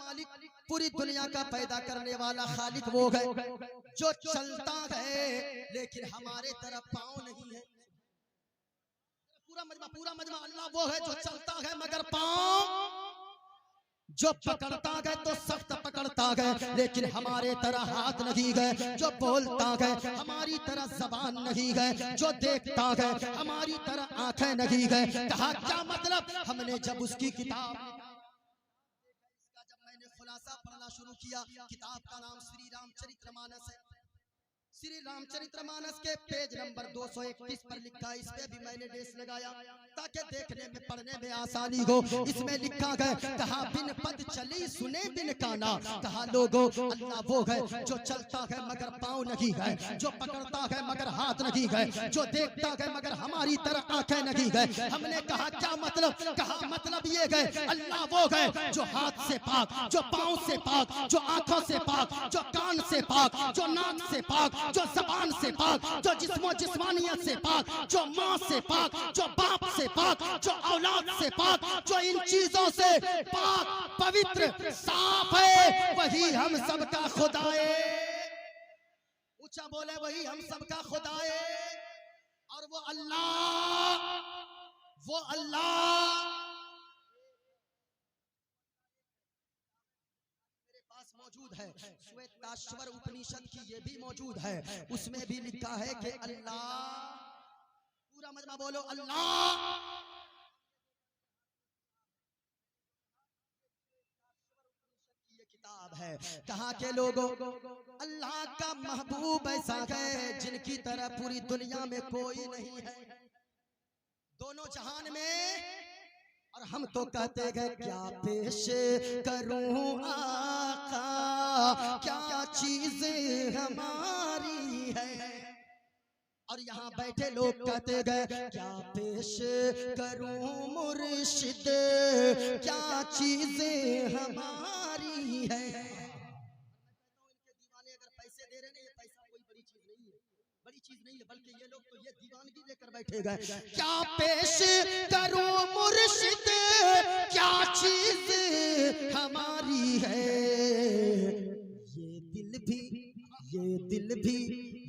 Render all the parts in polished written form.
मालिक, पूरी दुनिया का पैदा करने वाला खालिक वो है जो चलता है लेकिन हमारे तरफ पाँव नहीं है। पूरा मजमा अल्लाह वो है जो चलता है मगर पाँव, जो पकड़ता है तो सख्त पकड़ता है लेकिन हमारे तरह हाथ नहीं है, जो बोलता है हमारी तरह जबान नहीं है, जो देखता है हमारी तरह आंखें नहीं है। कहा क्या मतलब? हमने जब उसकी किताब इसका जब मैंने खुलासा पढ़ना शुरू किया, किताब का नाम श्री रामचरितमानस है। श्री रामचरितमानस के पेज नंबर 231 पर लिखा है, इस पे भी मैंने डेस लगाया ताकि देखने में पढ़ने में आसानी हो। इसमें लिखा है, कहा बिन पद चली सुने बिन काना। कहा लोगों, अल्लाह वो है जो चलता है मगर पाँव नहीं है, जो पकड़ता है मगर हाथ नहीं है, जो देखता है मगर हमारी तरह आंखें नहीं है। हमने कहा क्या मतलब? कहा मतलब ये है अल्लाह वो है जो हाथ से पाक, जो पाँव से पाक, जो आंखों से पाक, जो कान से पाक, जो नाक से पाक, जो जबान से पाक, जो जिस्मानियत से पाक, जो माँ से पाक, जो बाप से पाक, जो औलाद से पाक, जो इन चीजों से पाक पवित्र साफ है, वही हम सबका खुदाए। ऊंचा बोले, वही हम सबका खुदाए। और वो अल्लाह मौजूद है। श्वेताश्वर उपनिषद की ये भी मौजूद है, उसमें भी लिखा है कि अल्लाह, पूरा मजमा बोलो अल्लाह। ये किताब है, कहा के लोगों, अल्लाह का महबूब ऐसा है जिनकी तरह पूरी दुनिया में कोई नहीं है, दोनों जहान में। और हम तो कहते गए क्या पेश करूं आका, क्या चीज हमारी है। और यहाँ बैठे लोग कहते गए क्या पेश करूं मुर्शिद, क्या चीज हमारी है। इनके दीवाने अगर पैसे दे रहे हैं, ये पैसा कोई बड़ी चीज नहीं है, बड़ी चीज नहीं है, बल्कि ये लोग तो ये दीवानगी लेकर बैठे गए। क्या पेश करूं मुर्शिद, क्या चीज हमारी है।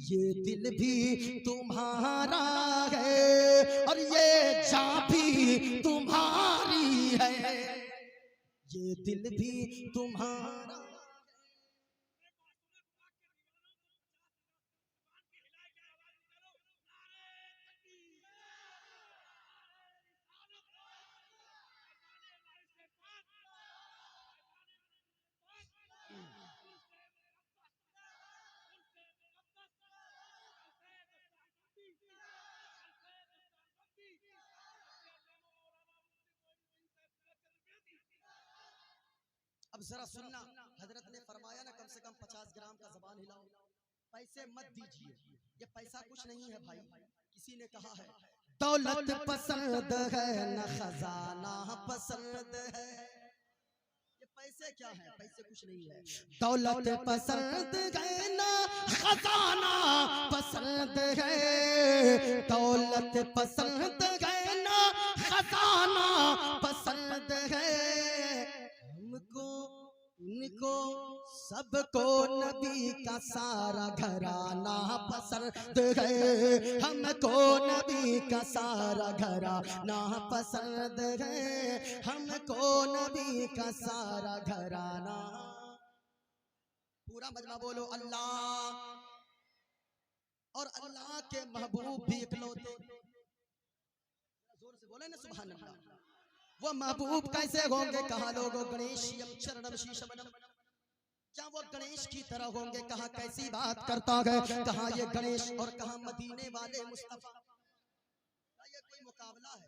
ये दिल भी तुम्हारा है और ये जान भी तुम्हारी है। ये दिल भी तुम्हारा। अब जरा सुनना, हजरत ने फरमाया ना, कम से कम 50 ग्राम का ज़बान हिलाओ, पैसे मत दीजिए, ये पैसा कुछ नहीं है भाई। किसी ने कहा है दौलत पसंद है न खजाना पसंद है। ये पैसे क्या है? पैसे कुछ नहीं है। दौलत पसंद है न खजाना पसंद है, दौलत पसंद है न खजाना पसंद है। उनको सबको नबी का सारा घराना पसंद है, हमको नबी का सारा घराना पसंद है, हमको नबी का सारा घराना। पूरा मजमा बोलो अल्लाह। और अल्लाह के महबूब भी इकलौते, जोर से बोले ना सुभान अल्लाह। वो महबूब कैसे होंगे? कहा लोगों, गणेशयम चरणम शीशमनम, क्या वो गणेश की तरह होंगे? कहा कैसी बात करता है? कहा ये गणेश और कहा मदीने वाले मुस्तफा, ये कोई मुकाबला है?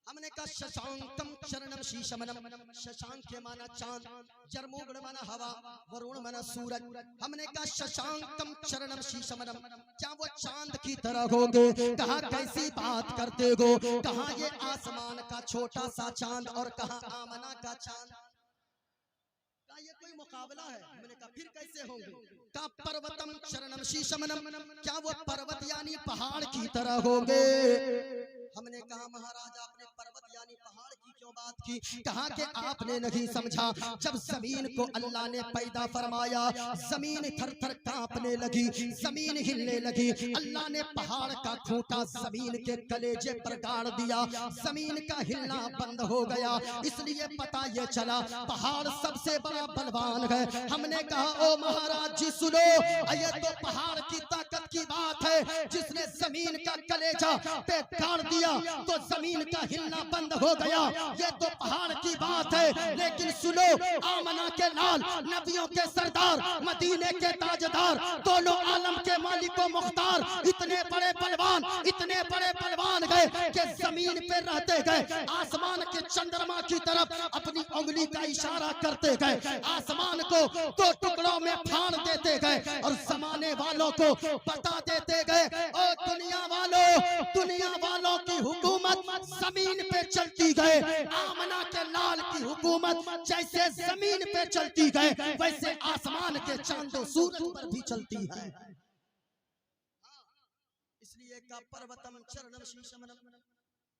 हमने कहा शशांकम चरणम शीशमनम, शशांक के माना चांद, जरमुग्न माना हवा, वरुण माना सूरज। हमने कहा शशांकम चरणम शीशमनम, क्या वो चांद की तरह होंगे? कहा कैसी बात करते हो? कहा ये आसमान का छोटा सा चांद और कहा आमना का चांद, ये कोई मुकाबला है? हमने कहा फिर कैसे होंगे? का पर्वतम चरणम शीशमनम, क्या वो पर्वत यानी पहाड़ की तरह होंगे? हमने कहा महाराज आपने पर्वत यानी पहाड़ की क्यों क्यों बात की? कहा कि आपने नहीं समझा, जब जमीन को अल्लाह ने पैदा फरमाया, जमीन थर थर कांपने लगी, जमीन हिलने लगी। अल्लाह ने पहाड़ का खूंटा जमीन के कलेजे पर गाड़ दिया, जमीन का हिलना बंद हो गया। इसलिए पता ये चला पहाड़ सबसे बड़ा बलवान है। हमने कहा ओ महाराज जी सुनो, ये तो पहाड़ की ताकत की बात है। जिसने जमीन का कलेजा पे गाड़ दिया तो जमीन का हिलना बंद हो गया, ये तो पहाड़ की बात है। लेकिन सुनो, आमना के लाल, नबियों के सरदार, मदीने के ताजदार, दोनों आलम के मालिको मुख्तार, इतने बड़े बलवान, इतने बड़े बलवान गए कि जमीन पे रहते गए, आसमान के चंद्रमा की तरफ अपनी उंगली का इशारा करते गए, आसमान को दो टुकड़ों में फाड़ देते गए और जमाने वालों को बता देते गए, ओ दुनिया वालों की हुकूमत जमीन पे चलती गए। आमना के लाल की हुकूमत जैसे जमीन पे चलती गए, वैसे आसमान के चांदो सूरज पर भी चलती है। इसलिए का पर्वतम चरणम शीशमनम,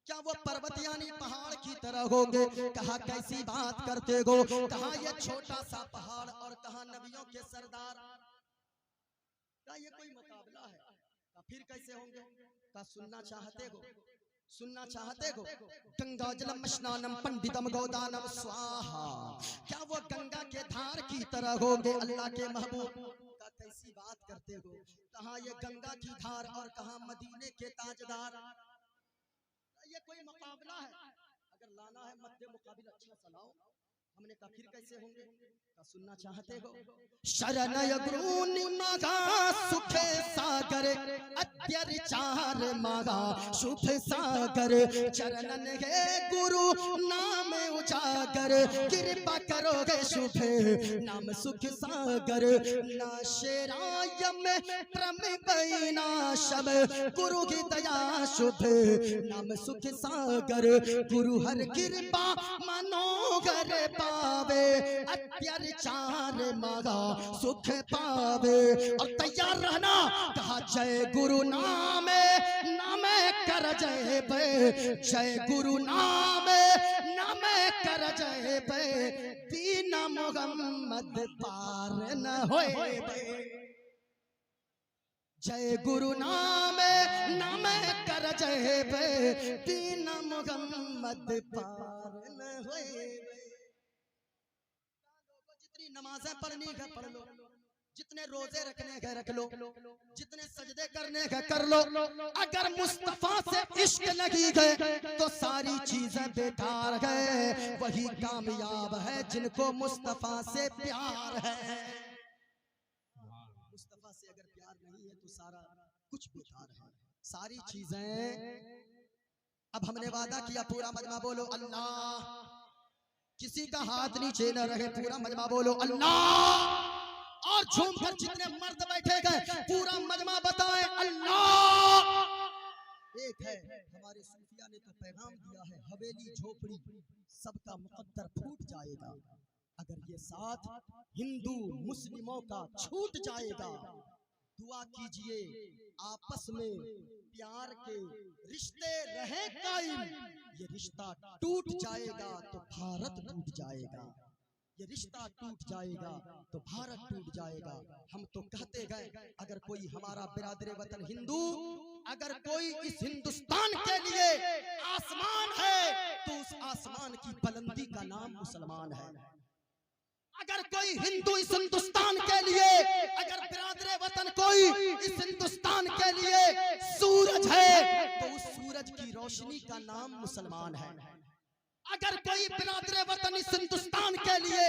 क्या वो पर्वत यानी पहाड़ की तरह होंगे? कहा कैसी बात करते हो? कहा ये छोटा सा पहाड़ और कहा नबियों के सरदार, क्या ये कोई मुकाबला है? का फिर कैसे होंगे? का सुनना चाहते हो? सुनना चाहते हो? गंगा जलम स्नानम पंडितम गोदानम स्वाहा, क्या वो गंगा के धार की तरह होंगे अल्लाह के महबूब? का कैसी बात करते हो? कहा ये गंगा की धार और कहा मदीने के ताजदार, ये कोई मुकाबला है? अगर लाना है मध्य मुकाबिला अच्छा चलाओ। हमने कहा फिर कैसे होंगे? का सुनना चाहते हो? शरणय गुरुनि मगा सुख सागर, अत्याचार मगा सुख सागर, चरणन है गुरु नाम उजागर, कृपा करोगे शुभ नाम सुख सागर, ना शेराय में प्रम बैना शब, गुरु की दया शुभ नाम सुख सागर, गुरु हर कृपा मनोगर पावे, अत्याचार मगा सुख पावे। और तैयार रहना, कहा जय गुरु नामे नामे कर जय बे, जय गुरु नामे नामे कर जय बे, बिना मोहम्मद पार न होए बे। जय गुरु नामे नामे कर जय बे, बिना मोहम्मद पार न होए बे। जितनी नमाजें पढ़नी है पढ़ लो, जितने रोजे रखने हैं रख लो, जितने सजदे करने हैं कर लो। अगर मुस्तफा से इश्क नहीं गए तो सारी चीजें बेकार है। वही कामयाब है जिनको मुस्तफा से प्यार है। मुस्तफा से अगर प्यार नहीं है तो सारा कुछ बेकार है, सारी चीजें। अब हमने वादा किया, पूरा मजमा बोलो अल्लाह, किसी का हाथ नीचे न रहे, पूरा मजमा बोलो अल्लाह। और झूमकर जितने मर्द बैठे गए पूरा मजमा बताएं अल्लाह। एक है हमारे सूफिया ने तो पैगाम दिया है, हवेली झोपड़ी सबका मुकद्दर फूट जाएगा, अगर ये साथ हिंदू मुस्लिमों का छूट जाएगा। दुआ कीजिए आपस में प्यार के रिश्ते रहे कायम, ये रिश्ता टूट जाएगा तो भारत टूट जाएगा, ये रिश्ता टूट जाएगा तो भारत टूट जाएगा। हम तो कहते गए अगर कोई हमारा बिरादरे वतन हिंदू, अगर कोई इस हिंदुस्तान के लिए आसमान है तो उस आसमान की बुलंदी का नाम मुसलमान है। अगर कोई हिंदू इस हिंदुस्तान के लिए, अगर बिरादरे वतन कोई इस हिंदुस्तान के लिए सूरज है तो उस सूरज की रोशनी का नाम मुसलमान है। अगर कोई बिरादरे वतन इस हिंदुस्तान के लिए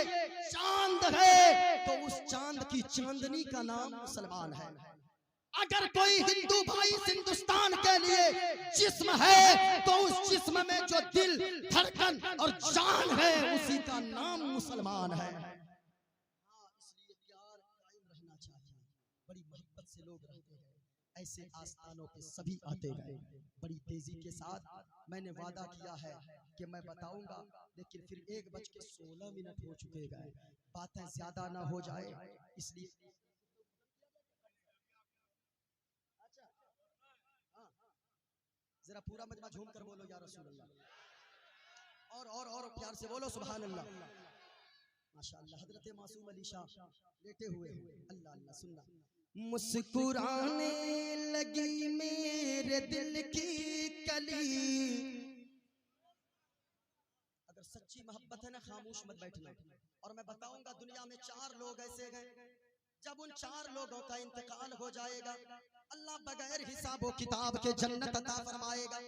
चांद है तो उस चांद की चांदनी का नाम मुसलमान है। अगर कोई हिंदू भाई इस हिंदुस्तान के लिए जिस्म है तो उस जिस्म में जो दिल, धड़कन और जान है उसी का नाम मुसलमान है। इसलिए प्यार कायम रहना चाहिए, बड़ी मोहब्बत से लोग रहते हैं, ऐसे आस्थानों पे सभी आते गए बड़ी तेजी के साथ। मैंने वादा किया है कि मैं बताऊंगा, लेकिन फिर 1:16 हो चुके गए, बातें ज्यादा ना हो जाए इसलिए जरा पूरा मजमा झूम कर बोलो या रसूल अल्लाह। और प्यार से बोलो सुभान अल्लाह। माशाअल्लाह। हजरत मासूम अली शाह लेटे हुए अल्लाह अल्लाह सुनना। मुस्कुराने लगी मेरे दिल की कली। अगर सच्ची मोहब्बत है ना खामोश मत बैठना। और मैं बताऊंगा दुनिया में 4 लोग ऐसे हैं, जब उन 4 लोगों का इंतकाल हो जाएगा अल्लाह बगैर हिसाब व किताब के जन्नत अता फरमाएगा।